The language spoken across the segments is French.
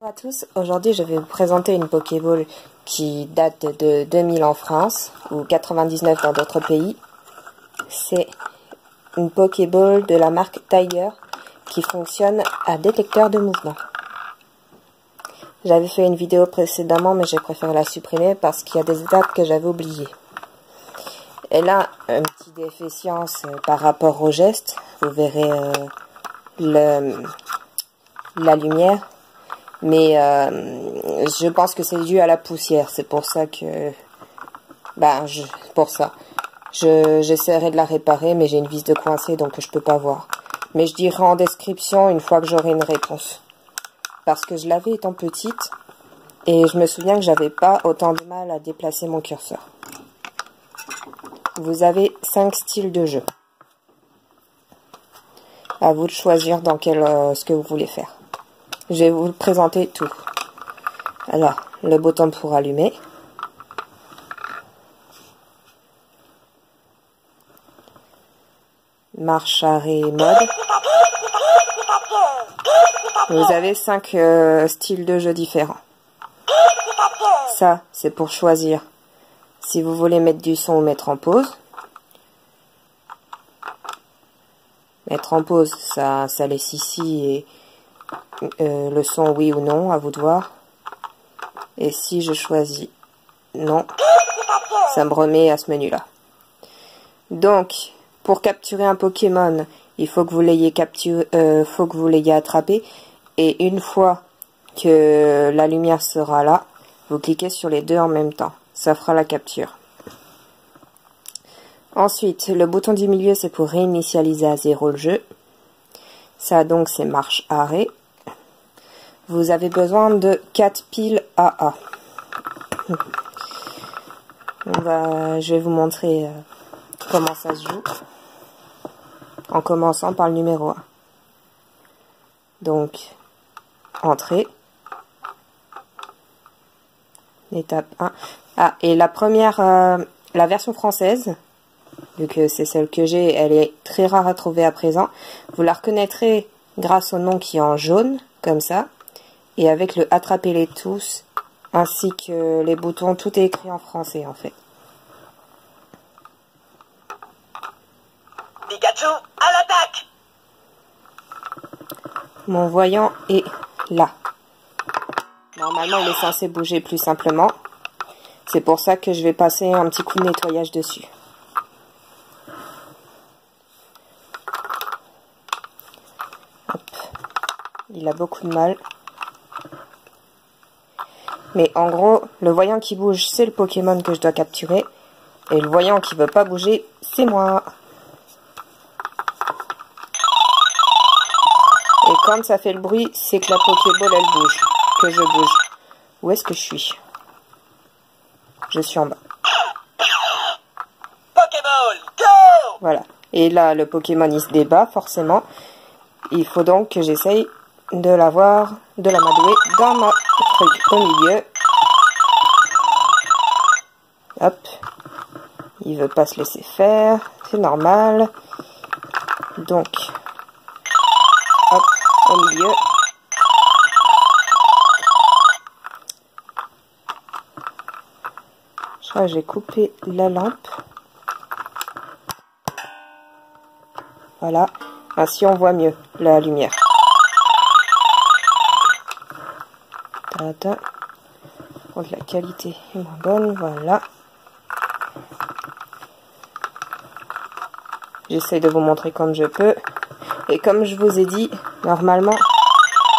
Bonjour à tous, aujourd'hui je vais vous présenter une Pokéball qui date de 2000 en France ou 99 dans d'autres pays. C'est une Pokéball de la marque Tiger qui fonctionne à détecteur de mouvement. J'avais fait une vidéo précédemment mais j'ai préféré la supprimer parce qu'il y a des étapes que j'avais oubliées. Elle a un petit déficience par rapport au geste, vous verrez la lumière. Mais je pense que c'est dû à la poussière, c'est pour ça que... J'essaierai de la réparer, mais j'ai une vis de coincée, donc je peux pas voir. Mais je dirai en description une fois que j'aurai une réponse. Parce que je l'avais étant petite, et je me souviens que j'avais pas autant de mal à déplacer mon curseur. Vous avez 5 styles de jeu. À vous de choisir dans ce que vous voulez faire. Je vais vous présenter tout. Alors, le bouton pour allumer. Marche, arrêt, mode. Vous avez 5 styles de jeu différents. Ça, c'est pour choisir si vous voulez mettre du son ou mettre en pause. Mettre en pause, ça laisse ici et le son oui ou non, à vous de voir. Et si je choisis non, ça me remet à ce menu là. Donc pour capturer un Pokémon, il faut que vous l'ayez attrapé, et une fois que la lumière sera là, vous cliquez sur les deux en même temps, ça fera la capture. Ensuite, le bouton du milieu, c'est pour réinitialiser à 0 le jeu. Ça donc c'est marche arrêt. Vous avez besoin de 4 piles AA. Je vais vous montrer comment ça se joue. En commençant par le numéro 1. Donc, entrée. Étape 1. Ah, et la première, la version française, vu que c'est celle que j'ai, elle est très rare à trouver à présent. Vous la reconnaîtrez grâce au nom qui est en jaune, comme ça. Et avec le attrapez-les tous, ainsi que les boutons, tout est écrit en français en fait. Pikachu, à l'attaque! Mon voyant est là. Normalement, il est censé bouger plus simplement. C'est pour ça que je vais passer un petit coup de nettoyage dessus. Hop. Il a beaucoup de mal. Mais en gros, le voyant qui bouge, c'est le Pokémon que je dois capturer. Et le voyant qui veut pas bouger, c'est moi. Et quand ça fait le bruit, c'est que la Pokéball, elle bouge. Que je bouge. Où est-ce que je suis? Je suis en bas. Pokéball, go! Voilà. Et là, le Pokémon, il se débat, forcément. Il faut donc que j'essaye de l'avoir, de l'amadouer dans ma truc au milieu. Hop. Il veut pas se laisser faire. C'est normal. Donc, hop, au milieu. Je crois que j'ai coupé la lampe. Voilà. Ainsi, on voit mieux la lumière. Oh, la qualité est moins bonne, voilà. J'essaie de vous montrer comme je peux. Et comme je vous ai dit, normalement,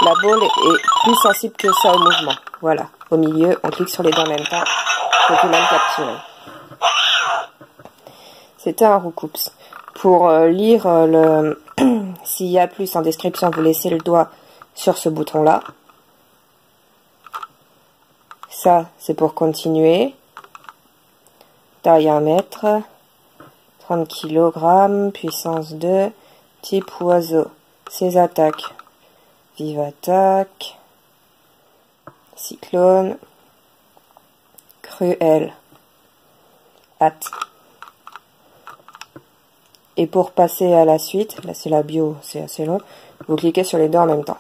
la balle est plus sensible que ça au mouvement. Voilà, au milieu, on clique sur les deux en même temps. Pokémon capturé. C'était un Roucoups. Pour lire s'il y a plus en description, vous laissez le doigt sur ce bouton-là. Ça, c'est pour continuer. Taille 1 mètre. 30 kg. Puissance 2. Type oiseau. Ses attaques. Vive attaque. Cyclone. Cruel. Hâte. Et pour passer à la suite, là c'est la bio, c'est assez long, vous cliquez sur les deux en même temps.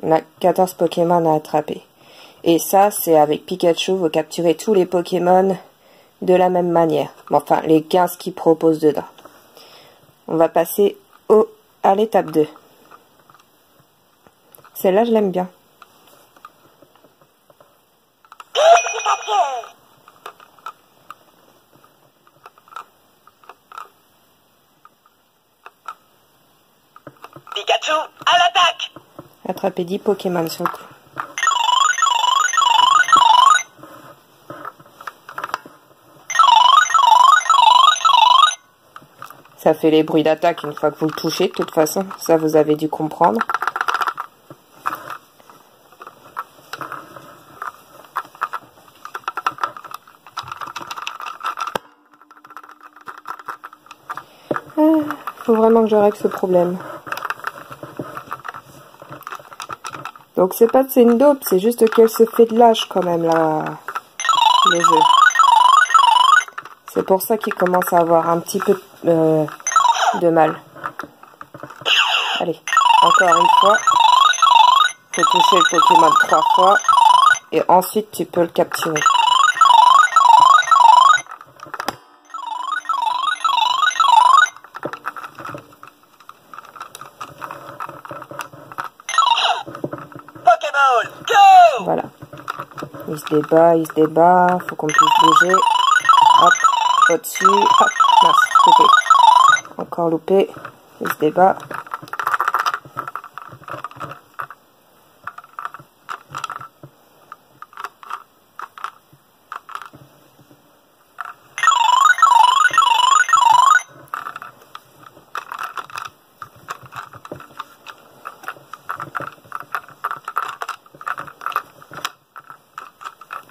On a 14 Pokémon à attraper. Et ça, c'est avec Pikachu, vous capturez tous les Pokémon de la même manière. Enfin, les 15 qu'ils proposent dedans. On va passer à l'étape 2. Celle-là, je l'aime bien. Pikachu, à l'attaque! Attraper 10 Pokémon sur le coup. Ça fait les bruits d'attaque une fois que vous le touchez, de toute façon. Ça, vous avez dû comprendre. Faut vraiment que je règle ce problème. Donc c'est pas que c'est une dope, c'est juste qu'elle se fait de l'âge quand même, là, le jeu. C'est pour ça qu'il commence à avoir un petit peu de mal. Allez, encore une fois. Faut toucher le Pokémon 3 fois. Et ensuite tu peux le capturer. Pokéball, go! Voilà. Il se débat, faut qu'on puisse bouger. Hop, au-dessus, hop, mince, loupé. Encore loupé, il se débat.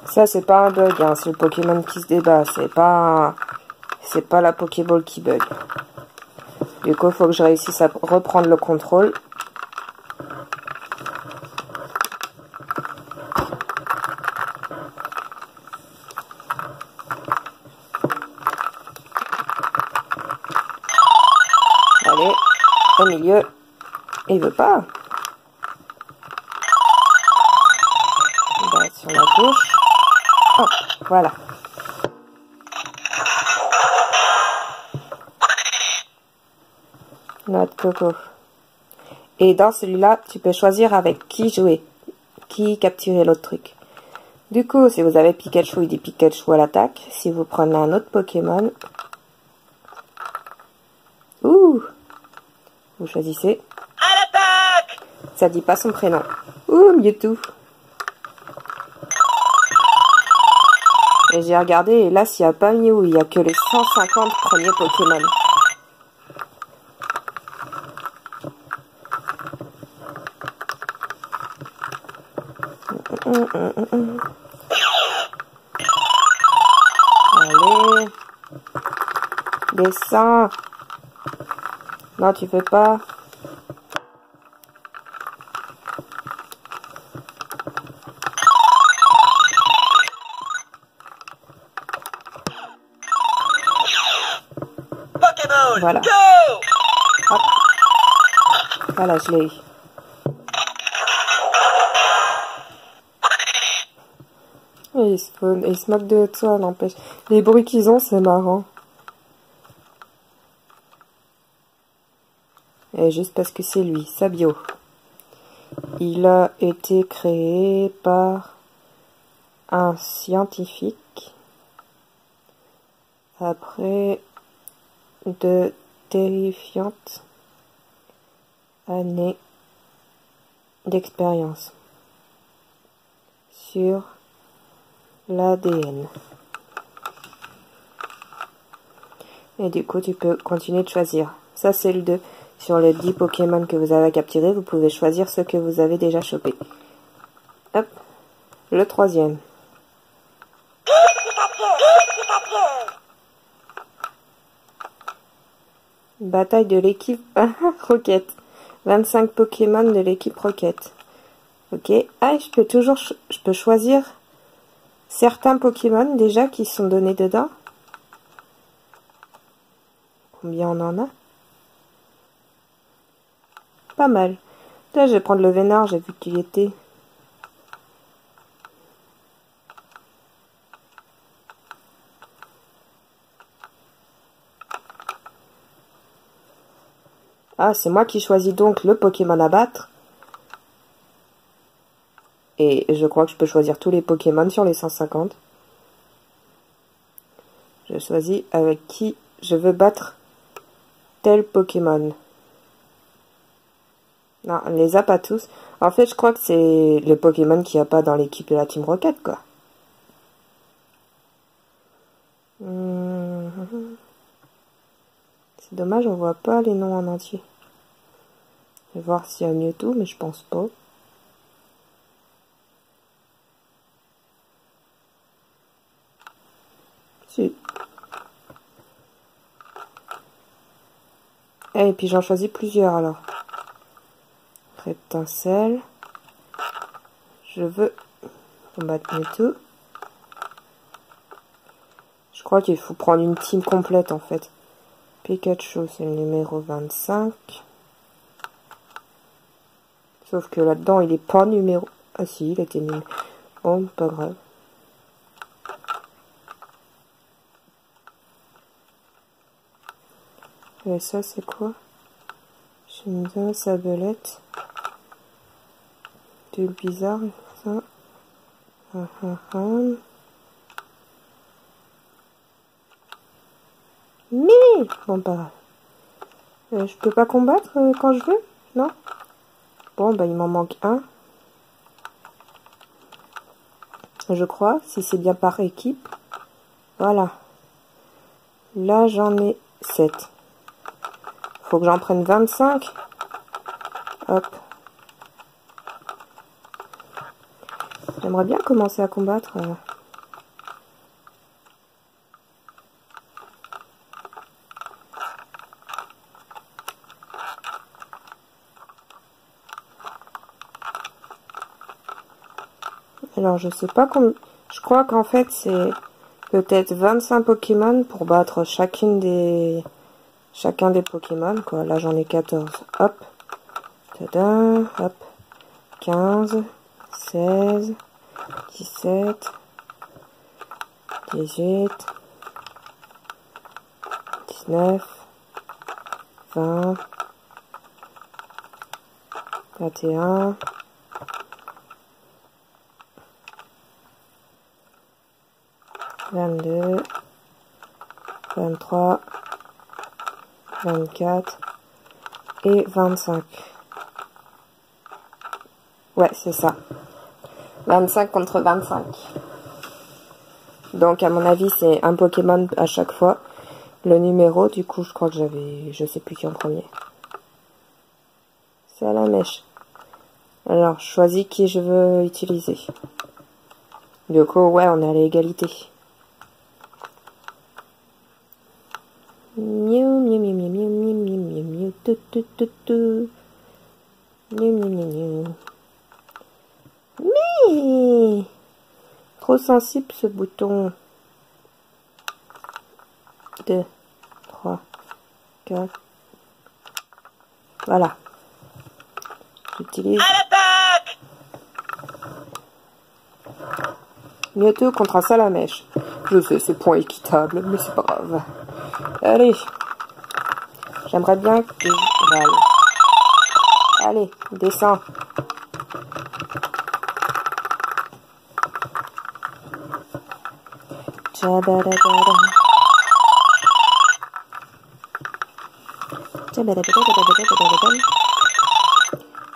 Ça, c'est pas un bug, hein, c'est le Pokémon qui se débat, c'est pas la Pokéball qui bug. Du coup, il faut que je réussisse à reprendre le contrôle. Allez, au milieu. Il veut pas. On va être sur la gauche. Hop, voilà. Notre coco. Et dans celui-là, tu peux choisir avec qui jouer. Qui capturer l'autre truc. Du coup, si vous avez Pikachu, il dit Pikachu à l'attaque. Si vous prenez un autre Pokémon. Ouh! Vous choisissez. À l'attaque! Ça dit pas son prénom. Ouh, Mewtwo. Et j'ai regardé, et là, s'il n'y a pas Mew, il n'y a que les 150 premiers Pokémon. Allez. Descends. Non, tu peux pas. Pokéball, Voilà. go! Hop. Voilà, je l'ai eu. Et ils se moquent de toi, n'empêche. Les bruits qu'ils ont, c'est marrant. Et juste parce que c'est lui, Sabio. Il a été créé par un scientifique après de terrifiantes années d'expérience sur l'ADN. Et du coup, tu peux continuer de choisir. Ça, c'est le 2. Sur les 10 Pokémon que vous avez capturés, vous pouvez choisir ceux que vous avez déjà chopés. Hop. Le 3e. Bataille de l'équipe Rocket. 25 Pokémon de l'équipe Rocket. Ok. Ah, je peux choisir certains Pokémon déjà qui sont donnés dedans. Combien on en a? Pas mal. Là, je vais prendre le Vénard, j'ai vu qu'il y était. Ah, c'est moi qui choisis donc le Pokémon à battre. Et je crois que je peux choisir tous les Pokémon sur les 150. Je choisis avec qui je veux battre tel Pokémon. Non, on les a pas tous. En fait, je crois que c'est le Pokémon qu'il n'y a pas dans l'équipe de la Team Rocket, quoi. C'est dommage, on voit pas les noms en entier. Je vais voir s'il y a Mewtwo, mais je pense pas. Si. Et puis j'en choisis plusieurs alors. Reptincelle. Je veux combattre Mewtwo. Je crois qu'il faut prendre une team complète en fait. Pikachu, c'est le numéro 25. Sauf que là-dedans, il est pas numéro... Ah si, il était numéro... Bon, pas grave. Et ça, c'est quoi? Shinza, Sabelette. Du bizarre, ça. Mimi! Bon, pas grave. Je peux pas combattre quand je veux? Non? Bon, bah, il m'en manque un. Je crois, si c'est bien par équipe. Voilà. Là, j'en ai 7. Faut que j'en prenne 25. Hop. J'aimerais bien commencer à combattre. Alors, je sais pas combien... Je crois qu'en fait, c'est peut-être 25 Pokémon pour battre chacun des Pokémon, quoi. Là, j'en ai 14. Hop. Tada. Hop. 15. 16. 17. 18. 19. 20. 21. 22, 23, 24 et 25. Ouais, c'est ça. 25 contre 25. Donc, à mon avis, c'est un Pokémon à chaque fois. Le numéro, du coup, je crois que j'avais... Je sais plus qui en premier. Salamèche. Alors, je choisis qui je veux utiliser. Du coup, ouais, on est à l'égalité. Miu miu miu miu miu miu miu miu miu tu tu tu tu. Miu miu miu miu. Mais trop sensible ce bouton. 2, 3, 4. Voilà. J'utilise. À l'attaque! Mewtwo contre un Salamèche. Je sais, c'est point équitable, mais c'est pas grave. Allez. J'aimerais bien que... Voilà. Allez, descends.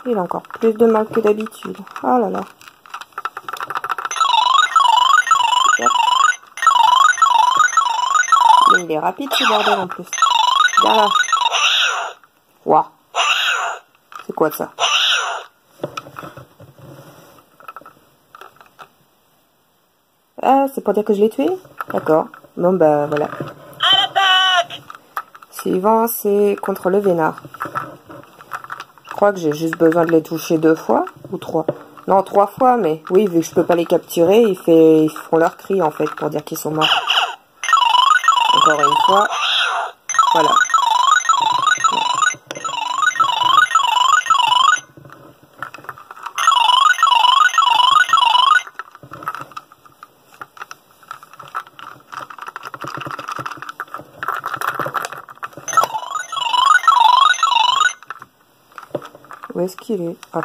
Il a encore plus de mal que d'habitude. Oh là là. Il est rapide ce bordel en plus. Viens là. Waouh. C'est quoi ça? Ah, c'est pour dire que je l'ai tué? D'accord. Bon bah voilà. À l'attaque! Suivant, c'est contre le Vénard. Je crois que j'ai juste besoin de les toucher 2 fois ou 3. Non, 3 fois, mais oui, vu que je peux pas les capturer, ils font leur cri en fait pour dire qu'ils sont morts. Encore une fois. Voilà. Où est-ce qu'il est? Ah.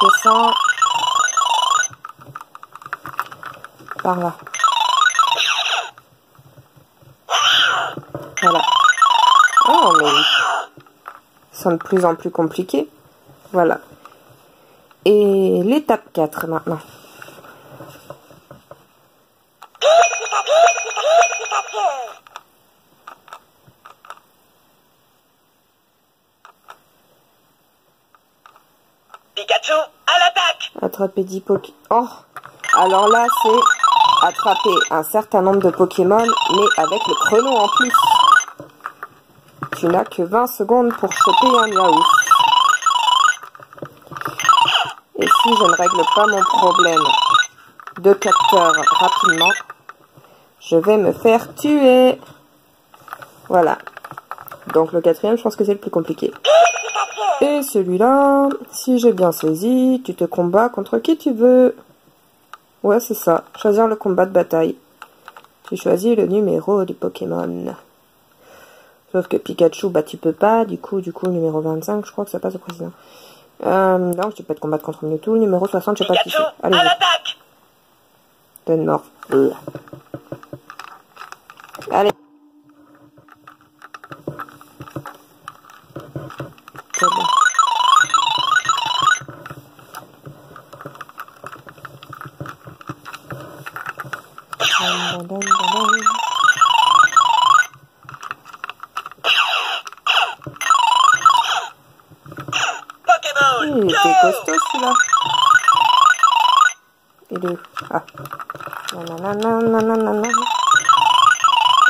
Descends. Par là. Voilà. Oh, mais ils sont de plus en plus compliqués. Voilà. Et l'étape 4 maintenant. Pikachu, à l'attaque! Attraper 10 Pokémon. Oh! Alors là, c'est attraper un certain nombre de Pokémon, mais avec le chrono en plus. Tu n'as que 20 secondes pour choper un Yaourt. Et si je ne règle pas mon problème de capteur rapidement, je vais me faire tuer. Voilà. Donc le quatrième, je pense que c'est le plus compliqué. Et celui-là, si j'ai bien saisi, tu te combats contre qui tu veux. Ouais, c'est ça. Choisir le combat de bataille. Tu choisis le numéro du Pokémon. Sauf que Pikachu, bah tu peux pas. Du coup, numéro 25, je crois que ça passe au président. Donc, tu peux te combattre contre Mewtwo. Numéro 60, je sais pas qui c'est. Allez, à l'attaque! donne mort. Allez. C'est bon. Pokémon, Il était costaud celui-là. Il est où? Ah. Nanana.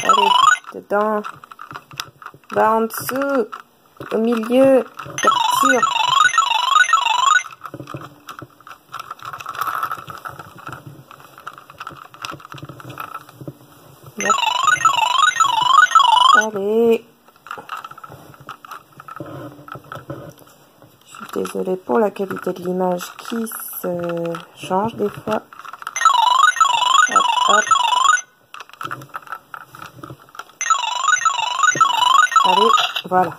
Allez, dedans. Va en dessous. Au milieu. Capture. Yep. Allez. Je suis désolée pour la qualité de l'image qui se change des fois. Hop, hop. Allez, voilà.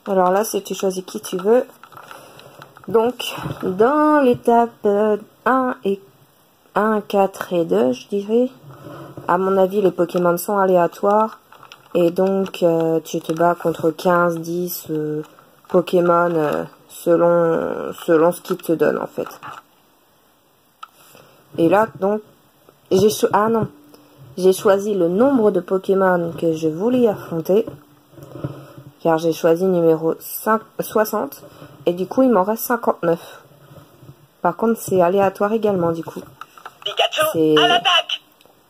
Alors là, c'est tu choisis qui tu veux. Donc, dans l'étape 1, 4 et 2, je dirais, à mon avis, les Pokémon sont aléatoires. Et donc, tu te bats contre 15, 10 Pokémon selon ce qu'ils te donnent, en fait. Et là, donc, j'ai choisi le nombre de Pokémon que je voulais affronter. Car j'ai choisi numéro 60. Et du coup, il m'en reste 59. Par contre, c'est aléatoire également, du coup. Pikachu, à l'attaque!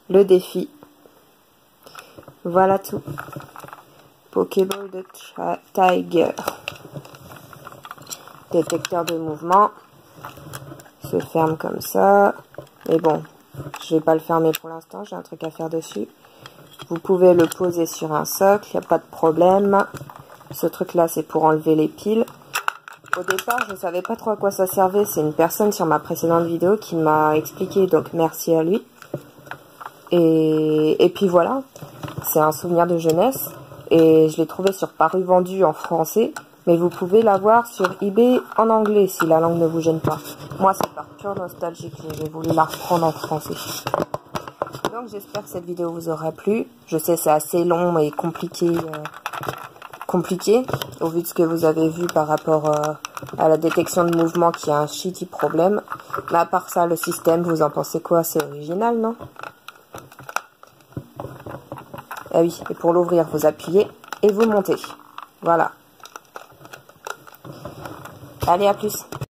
Le défi. Voilà tout. Pokéball de Tiger. Détecteur de mouvement. Se ferme comme ça. Mais bon, je vais pas le fermer pour l'instant. J'ai un truc à faire dessus. Vous pouvez le poser sur un socle. Il n'y a pas de problème. Ce truc-là, c'est pour enlever les piles. Au départ, je ne savais pas trop à quoi ça servait. C'est une personne sur ma précédente vidéo qui m'a expliqué. Donc, merci à lui. Et puis voilà. C'est un souvenir de jeunesse. Et je l'ai trouvé sur Paru Vendu en français. Mais vous pouvez l'avoir sur eBay en anglais si la langue ne vous gêne pas. Moi, c'est par pure nostalgie que j'ai voulu la reprendre en français. Donc, j'espère que cette vidéo vous aura plu. Je sais, c'est assez long et compliqué au vu de ce que vous avez vu par rapport à la détection de mouvement qui a un shitty problème. Mais à part ça, le système, vous en pensez quoi? C'est original, non? Ah oui, et pour l'ouvrir, vous appuyez et vous montez. Voilà. Allez, à plus.